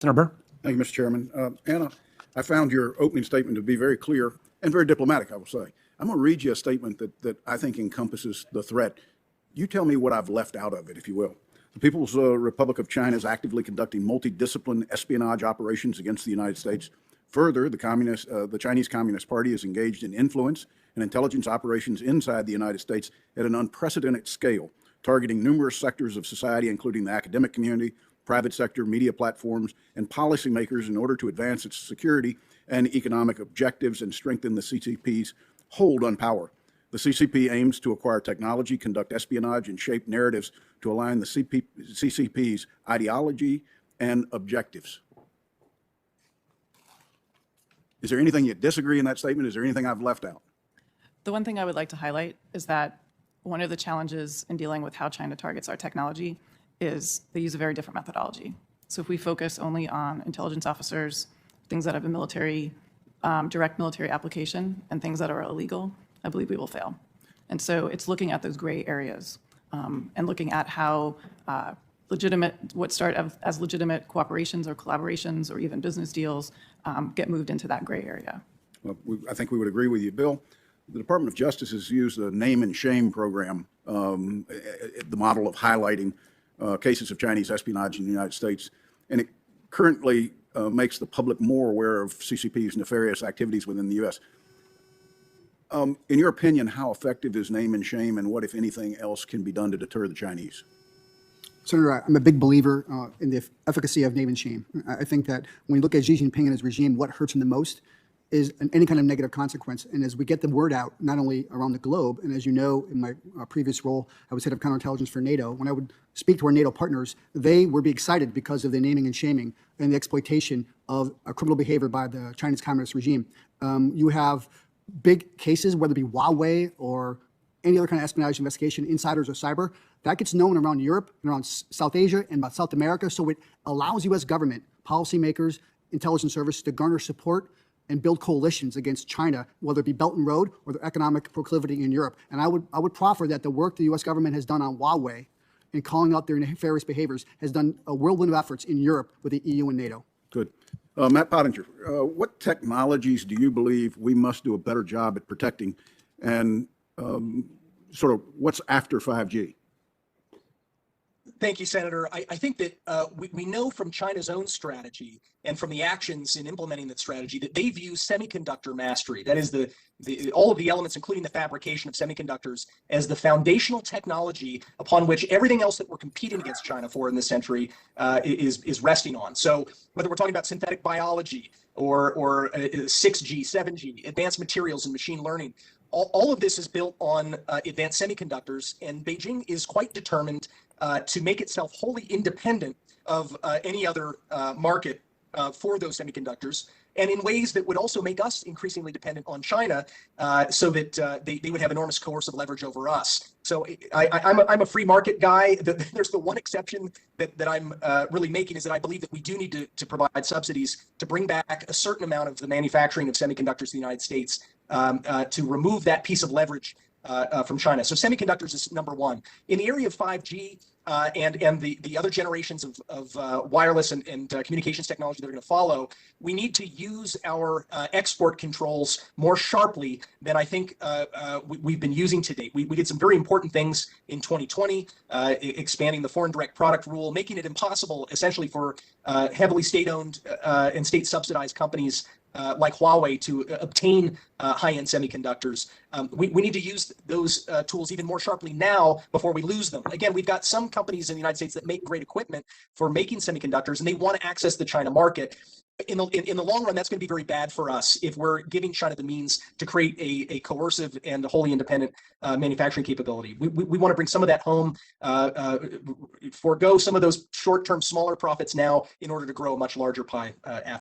Senator Burr. Thank you, Mr. Chairman. Anna, I found your opening statement to be very clear and very diplomatic, I will say. I'm going to read you a statement that I think encompasses the threat. You tell me what I've left out of it, if you will. The People's Republic of China is actively conducting multidisciplined espionage operations against the United States. Further, the Chinese Communist Party is engaged in influence and intelligence operations inside the United States at an unprecedented scale, targeting numerous sectors of society, including the academic community, private sector, media platforms, and policymakers in order to advance its security and economic objectives and strengthen the CCP's hold on power. The CCP aims to acquire technology, conduct espionage, and shape narratives to align the CCP's ideology and objectives. Is there anything you disagree in that statement? Is there anything I've left out? The one thing I would like to highlight is that one of the challenges in dealing with how China targets our technology is they use a very different methodology. So if we focus only on intelligence officers, things that have a military, direct military application, and things that are illegal, I believe we will fail. And so it's looking at those gray areas and looking at how what start as legitimate cooperations or collaborations or even business deals get moved into that gray area. Well, I think we would agree with you, Bill. The Department of Justice has used the name and shame program, the model of highlighting cases of Chinese espionage in the United States, and it currently makes the public more aware of CCP's nefarious activities within the U.S. In your opinion, how effective is name and shame, and what, if anything, else can be done to deter the Chinese? Senator, I'm a big believer in the efficacy of name and shame. I think that when you look at Xi Jinping and his regime, what hurts him the most is any kind of negative consequence. And as we get the word out, not only around the globe, and as you know, in my previous role, I was head of counterintelligence for NATO. When I would speak to our NATO partners, they would be excited because of the naming and shaming and the exploitation of criminal behavior by the Chinese Communist regime. You have big cases, whether it be Huawei or any other kind of espionage investigation, insiders or cyber, that gets known around Europe and around South Asia and about South America. So it allows U.S. government, policymakers, intelligence services to garner support and build coalitions against China, whether it be Belt and Road or the economic proclivity in Europe. And I would proffer that the work the U.S. government has done on Huawei in calling out their nefarious behaviors has done a whirlwind of efforts in Europe with the EU and NATO. Good. Matt Pottinger, what technologies do you believe we must do a better job at protecting, and sort of what's after 5G? Thank you, Senator. I think that we know from China's own strategy and from the actions in implementing that strategy that they view semiconductor mastery, that is all of the elements, including the fabrication of semiconductors, as the foundational technology upon which everything else that we're competing against China for in this century is resting on. So whether we're talking about synthetic biology or 6G, 7G, advanced materials and machine learning, all of this is built on advanced semiconductors, and Beijing is quite determined to make itself wholly independent of any other market for those semiconductors, and in ways that would also make us increasingly dependent on China, so that they would have enormous coercive leverage over us. So I'm a free market guy. There's the one exception that I'm really making is that I believe that we do need to provide subsidies to bring back a certain amount of the manufacturing of semiconductors in the United States to remove that piece of leverage from China. So semiconductors is number one. In the area of 5G and the other generations of wireless and communications technology that are going to follow, we need to use our export controls more sharply than I think we've been using to date. We did some very important things in 2020, expanding the foreign direct product rule, making it impossible essentially for heavily state-owned and state-subsidized companies like Huawei to obtain high-end semiconductors. We need to use those tools even more sharply now before we lose them. Again, we've got some companies in the United States that make great equipment for making semiconductors, and they want to access the China market. In the long run, that's going to be very bad for us if we're giving China the means to create a coercive and wholly independent manufacturing capability. We want to bring some of that home, forego some of those short-term smaller profits now in order to grow a much larger pie after.